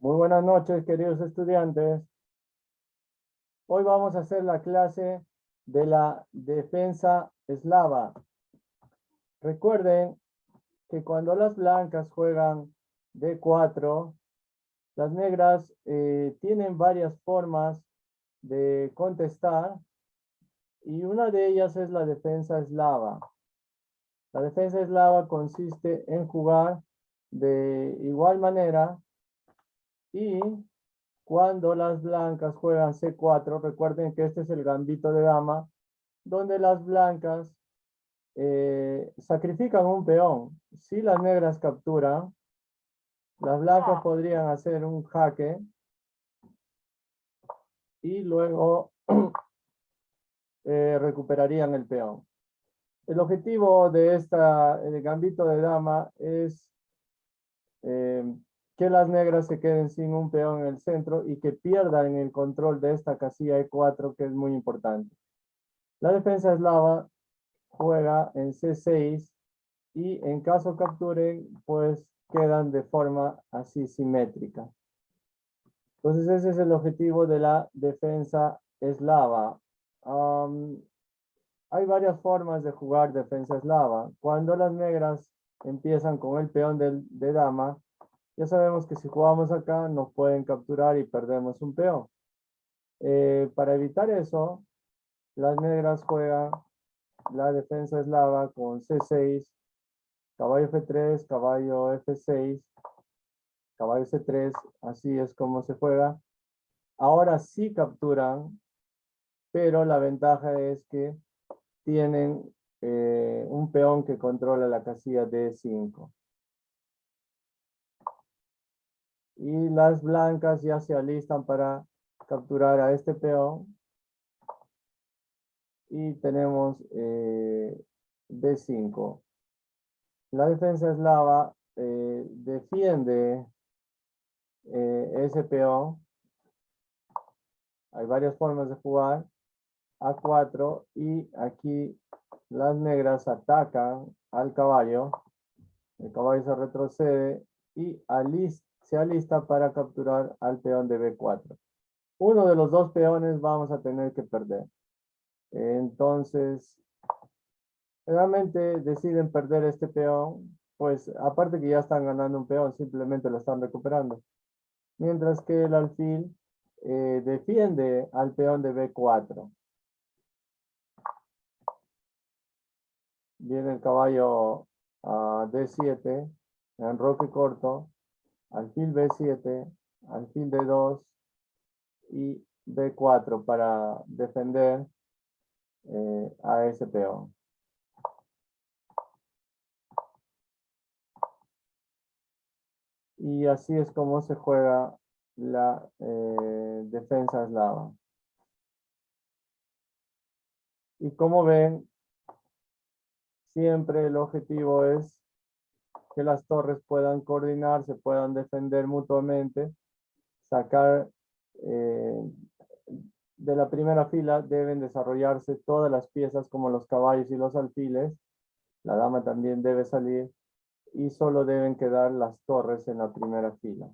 Muy buenas noches, queridos estudiantes. Hoy vamos a hacer la clase de la defensa eslava. Recuerden que cuando las blancas juegan D4, las negras tienen varias formas de contestar y una de ellas es la defensa eslava. La defensa eslava consiste en jugar de igual manera y cuando las blancas juegan C4, recuerden que este es el gambito de dama, donde las blancas sacrifican un peón. Si las negras capturan, las blancas podrían hacer un jaque y luego recuperarían el peón. El objetivo de el gambito de dama es eh, que las negras se queden sin un peón en el centro y que pierdan el control de esta casilla E4, que es muy importante. La defensa eslava juega en C6 y en caso capturen, pues quedan de forma así simétrica. Entonces ese es el objetivo de la defensa eslava. Hay varias formas de jugar defensa eslava. Cuando las negras empiezan con el peón de dama, ya sabemos que si jugamos acá nos pueden capturar y perdemos un peón. Para evitar eso, las negras juegan la defensa eslava con C6, caballo F3, caballo F6, caballo C3, así es como se juega. Ahora sí capturan, pero la ventaja es que tienen un peón que controla la casilla D5. Y las blancas ya se alistan para capturar a este peón. Y tenemos D5. La defensa eslava defiende ese peón. Hay varias formas de jugar. A4 y aquí las negras atacan al caballo. El caballo se retrocede y se alista para capturar al peón de B4. Uno de los dos peones vamos a tener que perder. Entonces, realmente deciden perder este peón, pues aparte que ya están ganando un peón, simplemente lo están recuperando. Mientras que el alfil defiende al peón de B4. Viene el caballo a D7, enroque corto, alfil B7, alfil D2 y B4 para defender a ese peón. Y así es como se juega la defensa eslava. Y como ven, siempre el objetivo es que las torres puedan coordinarse, puedan defender mutuamente, sacar de la primera fila deben desarrollarse todas las piezas como los caballos y los alfiles. La dama también debe salir y solo deben quedar las torres en la primera fila.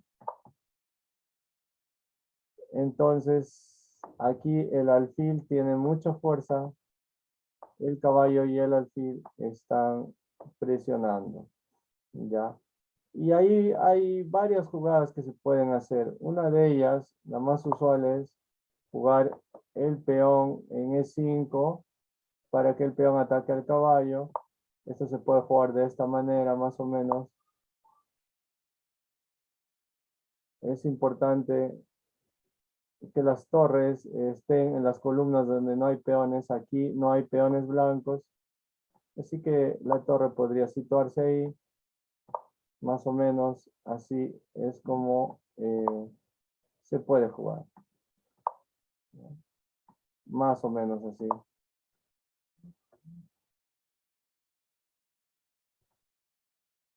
Entonces, aquí el alfil tiene mucha fuerza. El caballo y el alfil están presionando. ¿Ya? Y ahí hay varias jugadas que se pueden hacer. Una de ellas, la más usual, es jugar el peón en E5 para que el peón ataque al caballo. Esto se puede jugar de esta manera, más o menos. Es importante que las torres estén en las columnas donde no hay peones. Aquí no hay peones blancos. Así que la torre podría situarse ahí. Más o menos así es como se puede jugar. Más o menos así.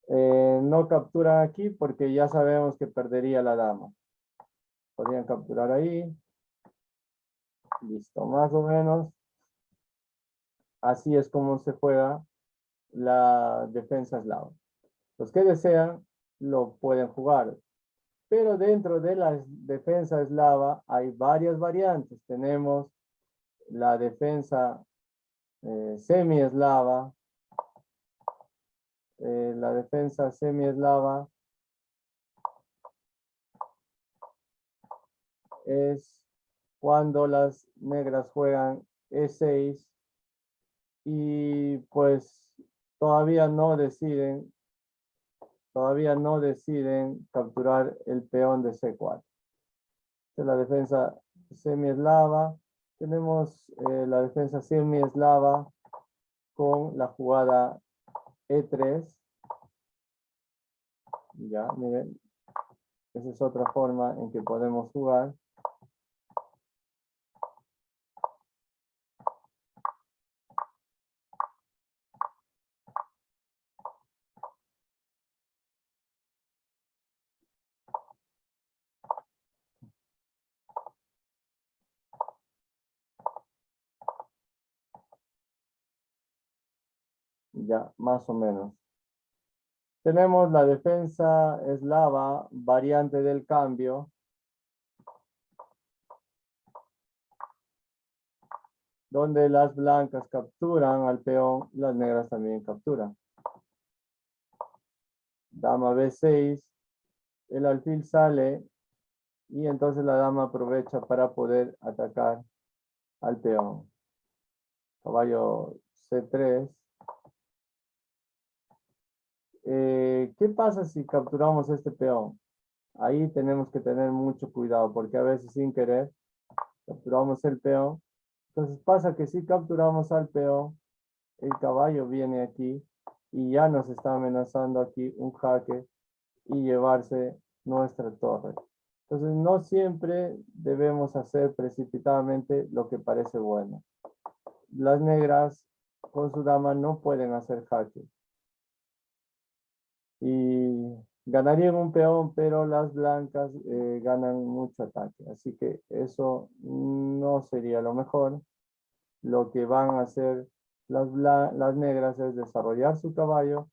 No capturan aquí porque ya sabemos que perdería la dama. Podrían capturar ahí. Listo, más o menos. Así es como se juega la defensa eslava. Los que desean lo pueden jugar. Pero dentro de la defensa eslava hay varias variantes. Tenemos la defensa semi-eslava. La defensa semi-eslava es cuando las negras juegan E6 y pues todavía no deciden capturar el peón de C4. Esta es la defensa semi-eslava. Tenemos la defensa semi-eslava con la jugada E3. Ya, miren, esa es otra forma en que podemos jugar. Ya, más o menos. Tenemos la defensa eslava, variante del cambio. Donde las blancas capturan al peón, las negras también capturan. Dama B6, el alfil sale y entonces la dama aprovecha para poder atacar al peón. Caballo C3. ¿Qué pasa si capturamos este peón? Ahí tenemos que tener mucho cuidado porque a veces sin querer capturamos el peón. Entonces pasa que si capturamos al peón, el caballo viene aquí y ya nos está amenazando aquí un jaque y llevarse nuestra torre. Entonces no siempre debemos hacer precipitadamente lo que parece bueno. Las negras con su dama no pueden hacer jaque. Y ganarían un peón, pero las blancas ganan mucho ataque. Así que eso no sería lo mejor. Lo que van a hacer las negras es desarrollar su caballo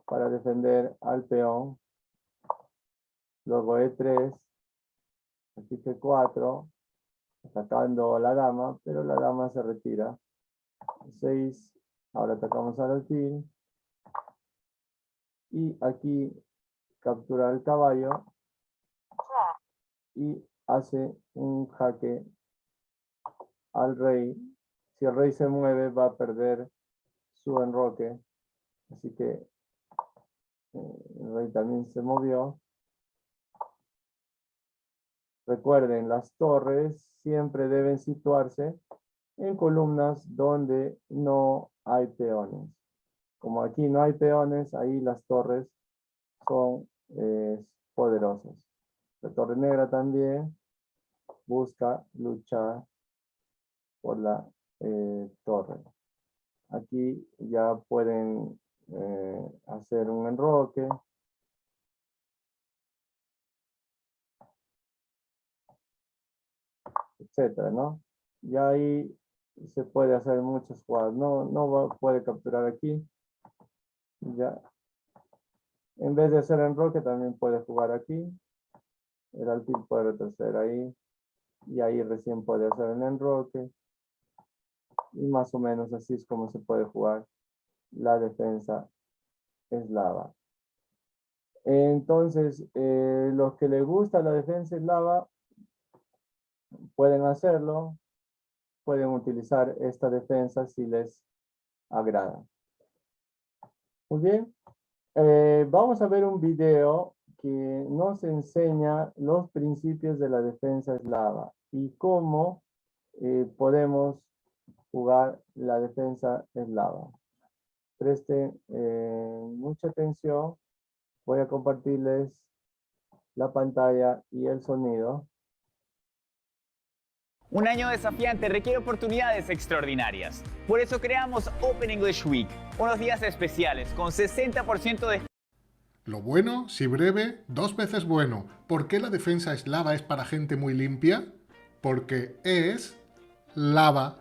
para defender al peón. Luego E3, aquí G4, atacando a la dama, pero la dama se retira. 6, ahora atacamos al alfil. Y aquí captura el caballo y hace un jaque al rey. Si el rey se mueve va a perder su enroque. Así que el rey también se movió. Recuerden, las torres siempre deben situarse en columnas donde no hay peones. Como aquí no hay peones, ahí las torres son poderosas. La torre negra también busca luchar por la torre. Aquí ya pueden hacer un enroque. Etcétera, ¿no? Y ahí se puede hacer muchas jugadas. Puede capturar aquí. Ya. En vez de hacer enroque, también puede jugar aquí. El alfil puede retroceder ahí. Y ahí recién puede hacer el enroque. Y más o menos así es como se puede jugar la defensa eslava. Entonces, los que les gusta la defensa eslava pueden hacerlo. Pueden utilizar esta defensa si les agrada. Muy bien. Vamos a ver un video que nos enseña los principios de la defensa eslava y cómo podemos jugar la defensa eslava. Presten mucha atención. Voy a compartirles la pantalla y el sonido. Un año desafiante requiere oportunidades extraordinarias. Por eso creamos Open English Week, unos días especiales con 60% de... Lo bueno, si breve, 2 veces bueno. ¿Por qué la defensa eslava es para gente muy limpia? Porque es lava.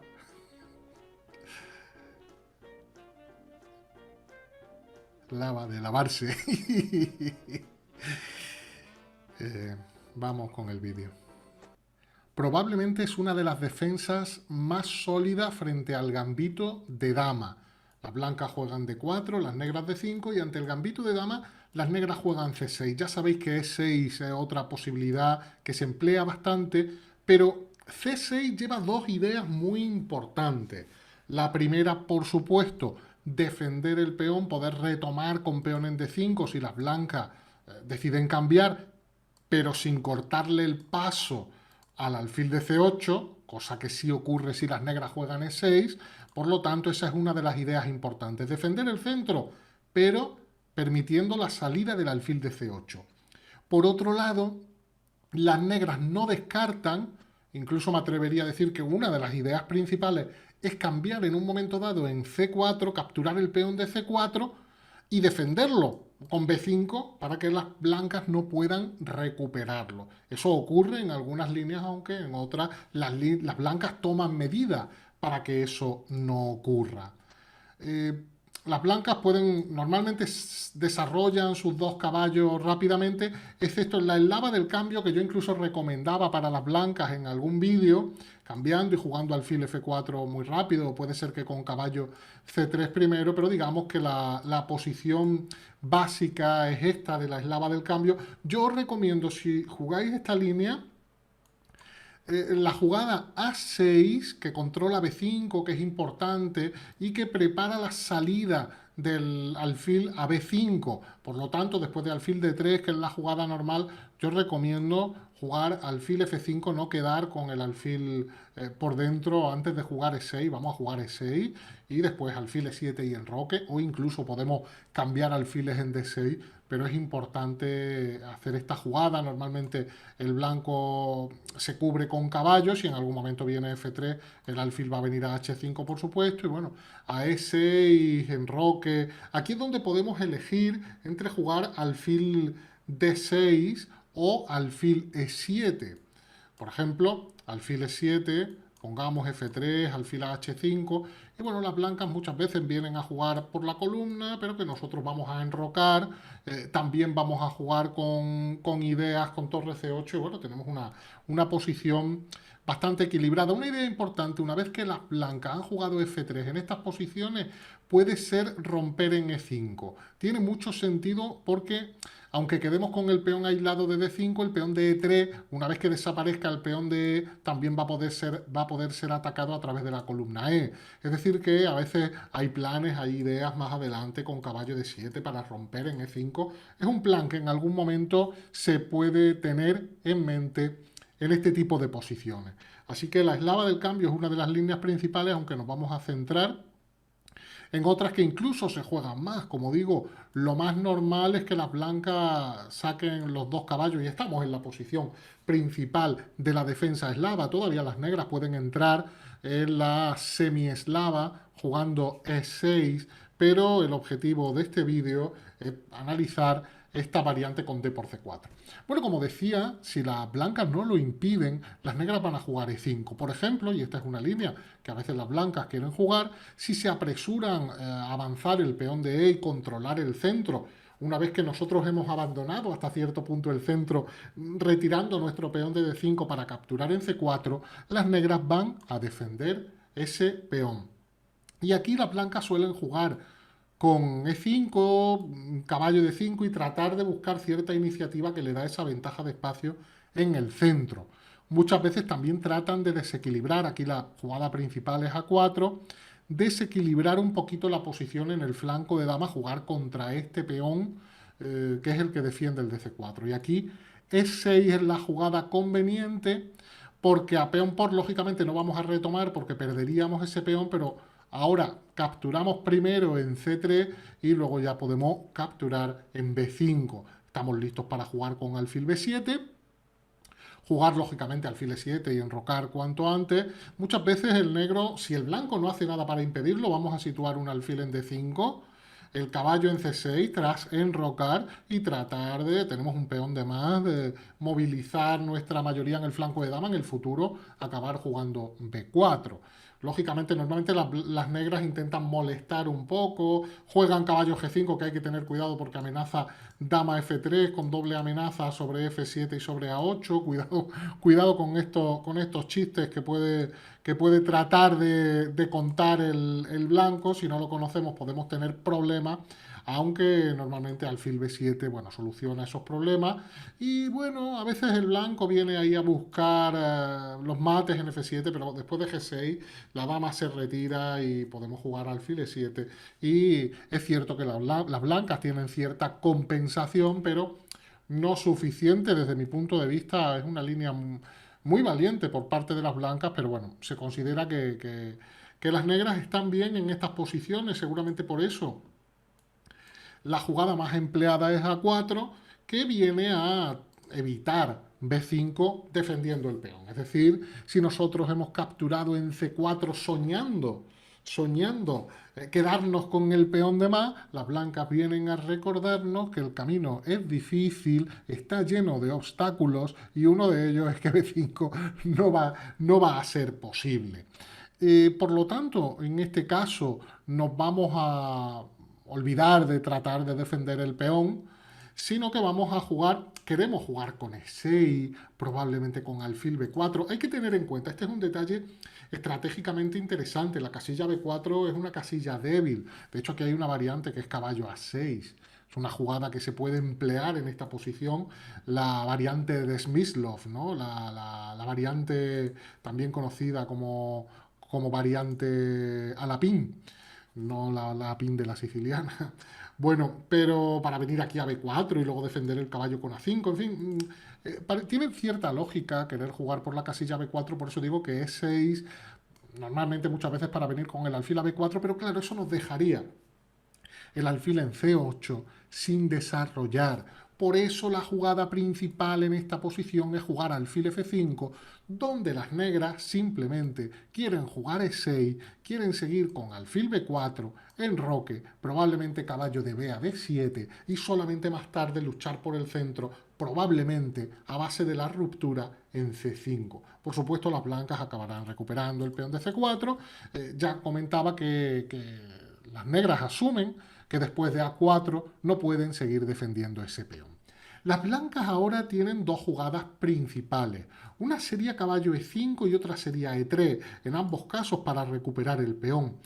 Lava de lavarse. vamos con el vídeo. Probablemente es una de las defensas más sólidas frente al gambito de dama. Las blancas juegan D4, las negras D5 y ante el gambito de dama las negras juegan C6. Ya sabéis que E6 es otra posibilidad que se emplea bastante, pero C6 lleva dos ideas muy importantes. La primera, por supuesto, defender el peón, poder retomar con peón en D5 si las blancas deciden cambiar, pero sin cortarle el paso al alfil de C8, cosa que sí ocurre si las negras juegan E6, por lo tanto esa es una de las ideas importantes, defender el centro, pero permitiendo la salida del alfil de C8. Por otro lado, las negras no descartan, incluso me atrevería a decir que una de las ideas principales es cambiar en un momento dado en C4, capturar el peón de C4 y defenderlo con B5 para que las blancas no puedan recuperarlo. Eso ocurre en algunas líneas, aunque en otras las blancas toman medidas para que eso no ocurra. Las blancas normalmente desarrollan sus dos caballos rápidamente, excepto en la eslava del cambio que yo incluso recomendaba para las blancas en algún vídeo, cambiando y jugando alfil F4 muy rápido, o puede ser que con caballo C3 primero, pero digamos que la posición básica es esta de la eslava del cambio. Yo os recomiendo, si jugáis esta línea, la jugada A6, que controla B5, que es importante, y que prepara la salida del alfil a B5. Por lo tanto, después de alfil D3, que es la jugada normal, yo recomiendo jugar alfil F5, no quedar con el alfil por dentro antes de jugar E6. Vamos a jugar E6 y después alfil E7 y enroque, o incluso podemos cambiar alfiles en D6, pero es importante hacer esta jugada. Normalmente el blanco se cubre con caballos y en algún momento viene F3, el alfil va a venir a H5 por supuesto, y bueno, a E6, enroque. Aquí es donde podemos elegir entre jugar alfil D6 o alfil E7. Por ejemplo, alfil E7, pongamos F3, alfil a H5, y bueno, las blancas muchas veces vienen a jugar por la columna, pero que nosotros vamos a enrocar, también vamos a jugar con ideas, con torre C8, y bueno, tenemos una posición bastante equilibrada. Una idea importante, una vez que las blancas han jugado F3 en estas posiciones, puede ser romper en E5. Tiene mucho sentido porque, aunque quedemos con el peón aislado de D5, el peón de E3, una vez que desaparezca el peón de E, también va a poder ser atacado a través de la columna E. Es decir que a veces hay planes, hay ideas más adelante con caballo de 7 para romper en E5. Es un plan que en algún momento se puede tener en mente en este tipo de posiciones. Así que la eslava del cambio es una de las líneas principales, aunque nos vamos a centrar en otras que incluso se juegan más. Como digo, lo más normal es que las blancas saquen los dos caballos y estamos en la posición principal de la defensa eslava. Todavía las negras pueden entrar en la semi-eslava jugando E6, pero el objetivo de este vídeo es analizar esta variante con D por C4. Bueno, como decía, si las blancas no lo impiden, las negras van a jugar E5. Por ejemplo, y esta es una línea que a veces las blancas quieren jugar, si se apresuran a avanzar el peón de E y controlar el centro, una vez que nosotros hemos abandonado hasta cierto punto el centro, retirando nuestro peón de D5 para capturar en C4, las negras van a defender ese peón. Y aquí las blancas suelen jugar con E5, caballo de 5 y tratar de buscar cierta iniciativa que le da esa ventaja de espacio en el centro. Muchas veces también tratan de desequilibrar, aquí la jugada principal es A4, desequilibrar un poquito la posición en el flanco de dama, jugar contra este peón que es el que defiende el DC4. Y aquí E6 es la jugada conveniente porque a peón por lógicamente no vamos a retomar porque perderíamos ese peón, pero ahora capturamos primero en C3 y luego ya podemos capturar en B5. Estamos listos para jugar con alfil B7. Jugar lógicamente alfil E7 y enrocar cuanto antes. Muchas veces el negro, si el blanco no hace nada para impedirlo, vamos a situar un alfil en D5, el caballo en C6 tras enrocar y tratar de, tenemos un peón de más, de movilizar nuestra mayoría en el flanco de dama, en el futuro acabar jugando B4. Lógicamente, normalmente las negras intentan molestar un poco, juegan caballo G5, que hay que tener cuidado porque amenaza dama F3 con doble amenaza sobre F7 y sobre A8. Cuidado con estos chistes que puede tratar de contar el blanco. Si no lo conocemos podemos tener problemas, aunque normalmente alfil B7, bueno, soluciona esos problemas. Y bueno, a veces el blanco viene ahí a buscar los mates en F7, pero después de G6 la dama se retira y podemos jugar alfil E7. Y es cierto que las blancas tienen cierta compensación, pero no suficiente desde mi punto de vista. Es una línea muy valiente por parte de las blancas, pero bueno, se considera que las negras están bien en estas posiciones, seguramente por eso. La jugada más empleada es A4, que viene a evitar B5 defendiendo el peón. Es decir, si nosotros hemos capturado en C4 soñando quedarnos con el peón de más, las blancas vienen a recordarnos que el camino es difícil, está lleno de obstáculos y uno de ellos es que B5 no va a ser posible. Por lo tanto, en este caso nos vamos a olvidar de tratar de defender el peón, sino que vamos a jugar, queremos jugar con E6, probablemente con alfil B4. Hay que tener en cuenta, este es un detalle estratégicamente interesante, la casilla B4 es una casilla débil, de hecho aquí hay una variante que es caballo A6, es una jugada que se puede emplear en esta posición, la variante de Smyslov, ¿no? La variante también conocida como variante a la pin, no la pin de la siciliana. Bueno, pero para venir aquí a B4 y luego defender el caballo con A5, en fin, tiene cierta lógica querer jugar por la casilla B4, por eso digo que E6, normalmente muchas veces para venir con el alfil a B4, pero claro, eso nos dejaría el alfil en C8 sin desarrollar. Por eso la jugada principal en esta posición es jugar alfil F5, donde las negras simplemente quieren jugar E6, quieren seguir con alfil B4, enroque, probablemente caballo de B a D7 y solamente más tarde luchar por el centro, probablemente a base de la ruptura en C5. Por supuesto, las blancas acabarán recuperando el peón de C4. Ya comentaba que las negras asumen que después de A4 no pueden seguir defendiendo ese peón. Las blancas ahora tienen dos jugadas principales. Una sería caballo E5 y otra sería E3, en ambos casos para recuperar el peón.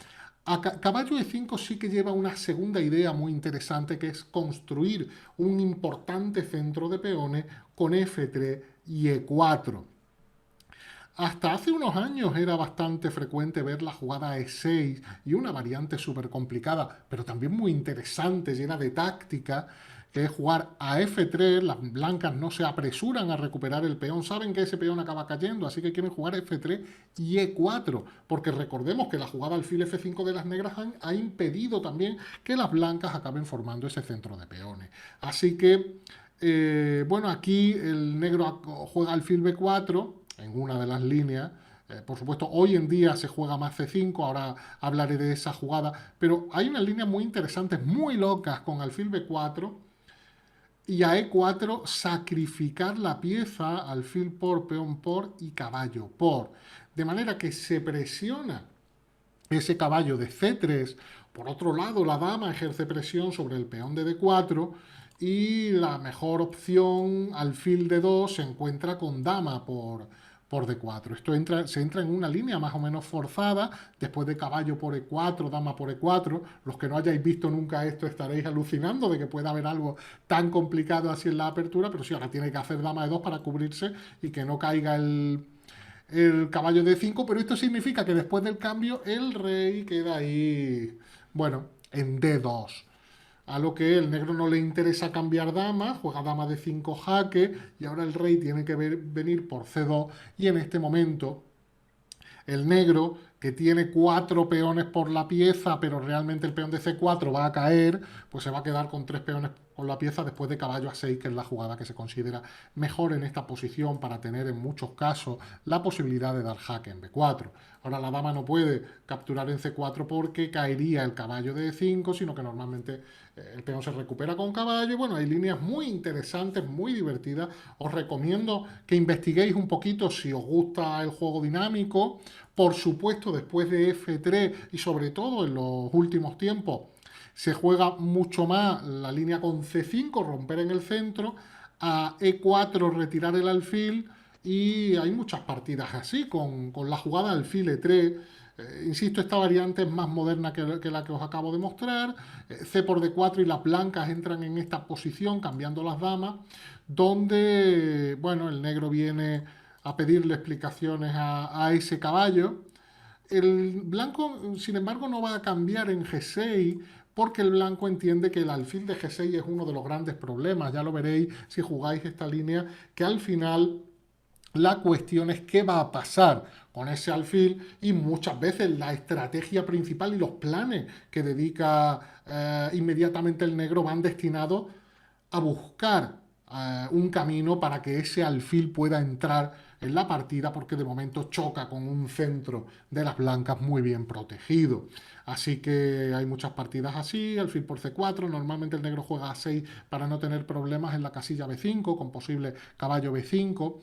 Caballo E5 sí que lleva una segunda idea muy interesante, que es construir un importante centro de peones con F3 y E4. Hasta hace unos años era bastante frecuente ver la jugada E6 y una variante súper complicada, pero también muy interesante, llena de táctica, que es jugar a F3. Las blancas no se apresuran a recuperar el peón, saben que ese peón acaba cayendo, así que quieren jugar F3 y E4, porque recordemos que la jugada alfil F5 de las negras ha impedido también que las blancas acaben formando ese centro de peones. Así que, bueno, aquí el negro juega alfil B4, en una de las líneas. Por supuesto, hoy en día se juega más C5, ahora hablaré de esa jugada, pero hay unas líneas muy interesantes, muy locas, con alfil B4 y a E4 sacrificar la pieza, alfil por, peón por y caballo por. De manera que se presiona ese caballo de C3, por otro lado la dama ejerce presión sobre el peón de D4, y la mejor opción, alfil D2, se encuentra con dama por D4. Esto se entra en una línea más o menos forzada, después de caballo por E4, dama por E4. Los que no hayáis visto nunca esto estaréis alucinando de que pueda haber algo tan complicado así en la apertura, pero sí, ahora tiene que hacer dama E2 para cubrirse y que no caiga el caballo de 5, pero esto significa que después del cambio el rey queda ahí, bueno, en D2. A lo que el negro no le interesa cambiar dama, juega dama de 5 jaque, y ahora el rey tiene que venir por C2, y en este momento el negro, que tiene 4 peones por la pieza, pero realmente el peón de C4 va a caer, pues se va a quedar con 3 peones con la pieza después de caballo A6, que es la jugada que se considera mejor en esta posición para tener en muchos casos la posibilidad de dar jaque en B4. Ahora la dama no puede capturar en C4 porque caería el caballo de E5, sino que normalmente el peón se recupera con caballo. Y bueno, hay líneas muy interesantes, muy divertidas. Os recomiendo que investiguéis un poquito si os gusta el juego dinámico. Por supuesto, después de F3 y sobre todo en los últimos tiempos, se juega mucho más la línea con C5, romper en el centro, a E4 retirar el alfil, y hay muchas partidas así, con la jugada alfil E3. Insisto, esta variante es más moderna que la que os acabo de mostrar. C por D4 y las blancas entran en esta posición, cambiando las damas, donde, bueno, el negro viene a pedirle explicaciones a ese caballo. El blanco, sin embargo, no va a cambiar en G6 porque el blanco entiende que el alfil de G6 es uno de los grandes problemas. Ya lo veréis si jugáis esta línea, que al final la cuestión es qué va a pasar con ese alfil, y muchas veces la estrategia principal y los planes que dedica inmediatamente el negro van destinados a buscar un camino para que ese alfil pueda entrar en la partida, porque de momento choca con un centro de las blancas muy bien protegido. Así que hay muchas partidas así, alfil por C4, normalmente el negro juega A6 para no tener problemas en la casilla B5, con posible caballo B5,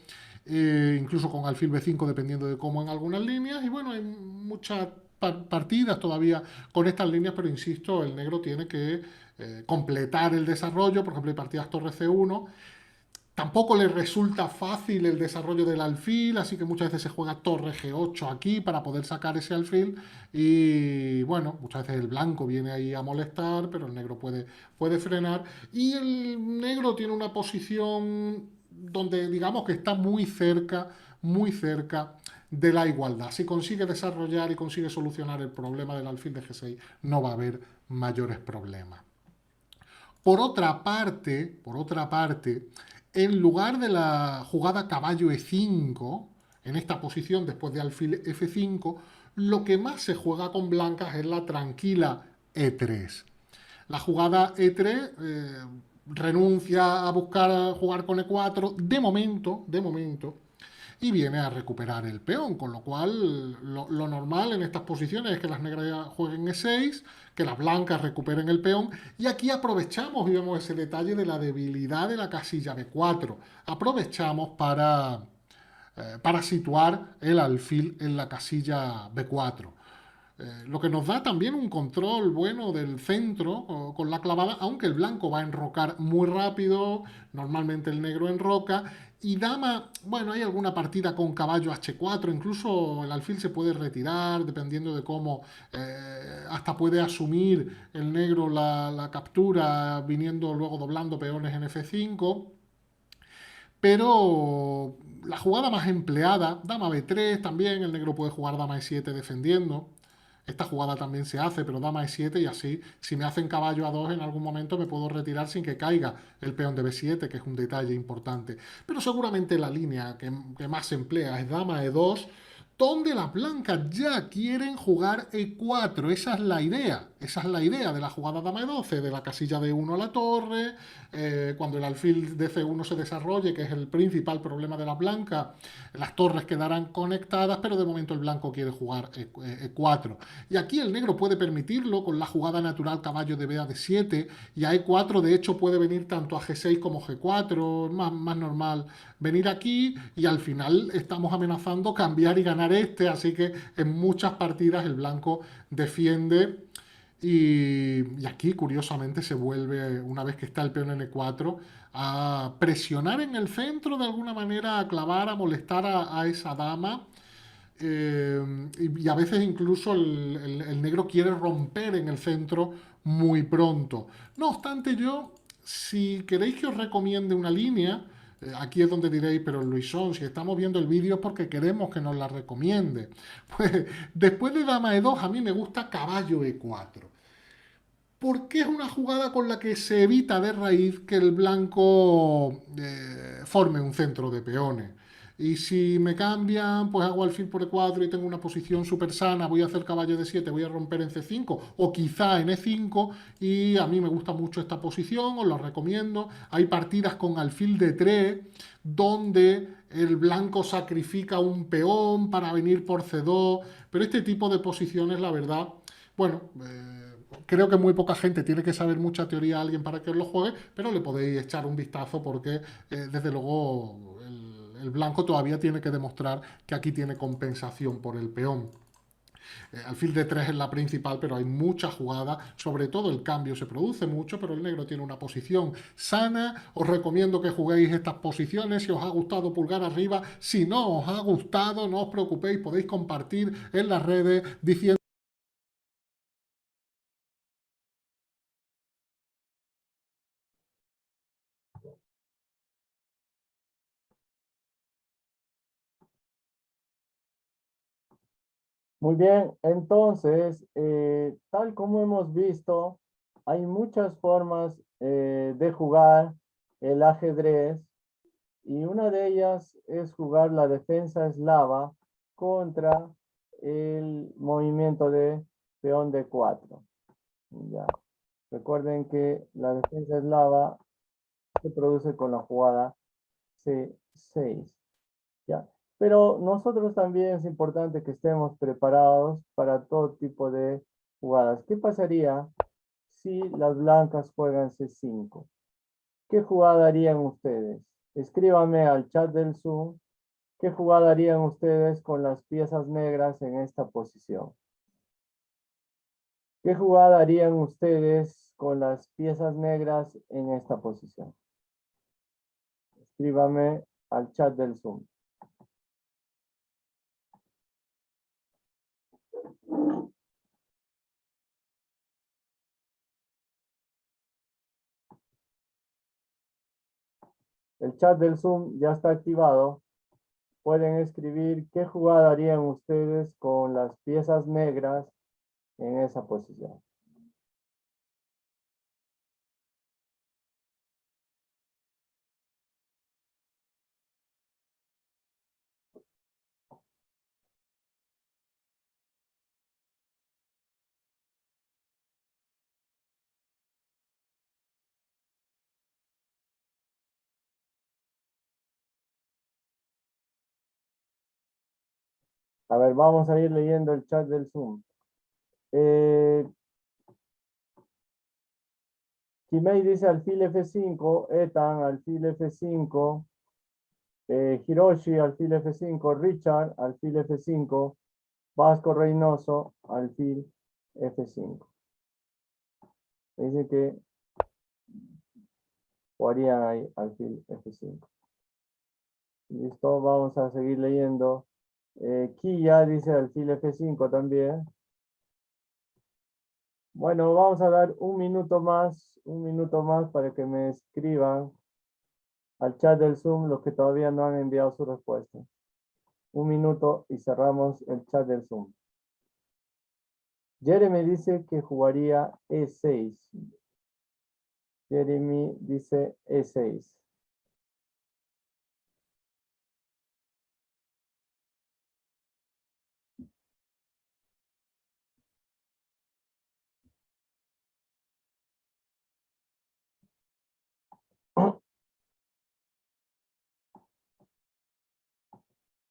incluso con alfil B5 dependiendo de cómo en algunas líneas. Y bueno, hay muchas partidas todavía con estas líneas, pero insisto, el negro tiene que completar el desarrollo. Por ejemplo, hay partidas torre C1. Tampoco le resulta fácil el desarrollo del alfil, así que muchas veces se juega torre G8 aquí para poder sacar ese alfil. Y bueno, muchas veces el blanco viene ahí a molestar, pero el negro puede frenar. Y el negro tiene una posición donde digamos que está muy cerca de la igualdad. Si consigue desarrollar y consigue solucionar el problema del alfil de G6, no va a haber mayores problemas. Por otra parte, en lugar de la jugada caballo E5, en esta posición después de alfil F5, lo que más se juega con blancas es la tranquila E3. La jugada E3 renuncia a buscar jugar con E4 de momento, y viene a recuperar el peón, con lo cual lo normal en estas posiciones es que las negras jueguen E6, que las blancas recuperen el peón, y aquí aprovechamos y vemos ese detalle de la debilidad de la casilla B4. Aprovechamos para situar el alfil en la casilla B4. Lo que nos da también un control bueno del centro con la clavada, aunque el blanco va a enrocar muy rápido, normalmente el negro enroca. Y dama, bueno, hay alguna partida con caballo H4, incluso el alfil se puede retirar, dependiendo de cómo, hasta puede asumir el negro la captura, viniendo luego doblando peones en F5. Pero la jugada más empleada, dama B3 también, el negro puede jugar dama E7 defendiendo. Esta jugada también se hace, pero dama E7, y así, si me hacen caballo A2 en algún momento me puedo retirar sin que caiga el peón de B7, que es un detalle importante. Pero seguramente la línea que más se emplea es dama E2, donde las blancas ya quieren jugar E4. Esa es la idea. Esa es la idea de la jugada dama E12, de la casilla de 1 a la torre. Cuando el alfil de C1 se desarrolle, que es el principal problema de la blanca, las torres quedarán conectadas, pero de momento el blanco quiere jugar E4. Y aquí el negro puede permitirlo con la jugada natural caballo de B a D7, y a E4 de hecho puede venir tanto a G6 como G4, más normal venir aquí, y al final estamos amenazando cambiar y ganar este, así que en muchas partidas el blanco defiende. Y aquí, curiosamente, se vuelve, una vez que está el peón en E4, a presionar en el centro de alguna manera, a clavar, a molestar a esa dama. Y a veces incluso el negro quiere romper en el centro muy pronto. No obstante, si queréis que os recomiende una línea, aquí es donde diréis, pero Luisón, si estamos viendo el vídeo es porque queremos que nos la recomiende. Pues después de dama E2, a mí me gusta caballo E4. Porque es una jugada con la que se evita de raíz que el blanco forme un centro de peones. Y si me cambian, pues hago alfil por E4 y tengo una posición súper sana, voy a hacer caballo D7, voy a romper en C5 o quizá en E5 y a mí me gusta mucho esta posición, os lo recomiendo. Hay partidas con alfil D3 donde el blanco sacrifica un peón para venir por C2, pero este tipo de posiciones, la verdad, bueno, creo que muy poca gente tiene que saber mucha teoría a alguien para que os lo juegue, pero le podéis echar un vistazo porque desde luego el blanco todavía tiene que demostrar que aquí tiene compensación por el peón. Alfil de 3 es la principal, pero hay muchas jugadas, sobre todo el cambio se produce mucho, pero el negro tiene una posición sana. Os recomiendo que juguéis estas posiciones, si os ha gustado pulgar arriba, si no os ha gustado no os preocupéis, podéis compartir en las redes diciendo Muy bien, entonces, tal como hemos visto, hay muchas formas de jugar el ajedrez y una de ellas es jugar la defensa eslava contra el movimiento de peón de 4. Ya. Recuerden que la defensa eslava se produce con la jugada C6. ¿Ya? Pero nosotros también es importante que estemos preparados para todo tipo de jugadas. ¿Qué pasaría si las blancas juegan C5? ¿Qué jugada harían ustedes? Escríbanme al chat del Zoom. ¿Qué jugada harían ustedes con las piezas negras en esta posición? ¿Qué jugada harían ustedes con las piezas negras en esta posición? Escríbame al chat del Zoom. El chat del Zoom ya está activado. Pueden escribir qué jugada harían ustedes con las piezas negras en esa posición. A ver, vamos a ir leyendo el chat del Zoom. Kimei dice alfil F5, Ethan alfil F5, Hiroshi alfil F5, Richard alfil F5, Vasco Reynoso alfil F5. Dice que jugarían ahí alfil F5. Listo, vamos a seguir leyendo. Kia dice alfil F5 también. Bueno, vamos a dar un minuto más para que me escriban al chat del Zoom los que todavía no han enviado su respuesta. Un minuto y cerramos el chat del Zoom. Jeremy dice que jugaría E6. Jeremy dice E6.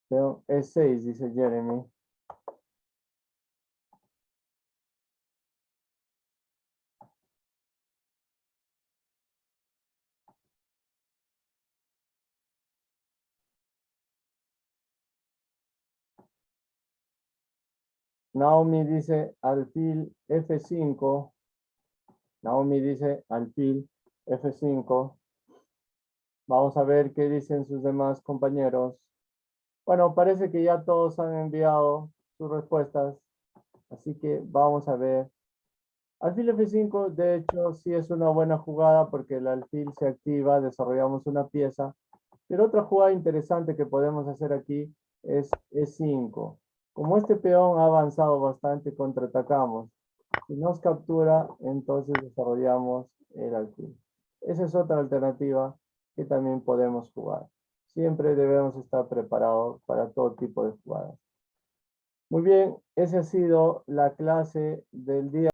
Peón E6, dice Jeremy. Naomi dice alfil F5. Naomi dice alfil F5. Vamos a ver qué dicen sus demás compañeros. Bueno, parece que ya todos han enviado sus respuestas. Así que vamos a ver. Alfil F5, de hecho, sí es una buena jugada porque el alfil se activa, desarrollamos una pieza. Pero otra jugada interesante que podemos hacer aquí es E5. Como este peón ha avanzado bastante, contraatacamos. Si nos captura, entonces desarrollamos el alfil. Esa es otra alternativa que también podemos jugar. Siempre debemos estar preparados para todo tipo de jugadas. Muy bien, esa ha sido la clase del día.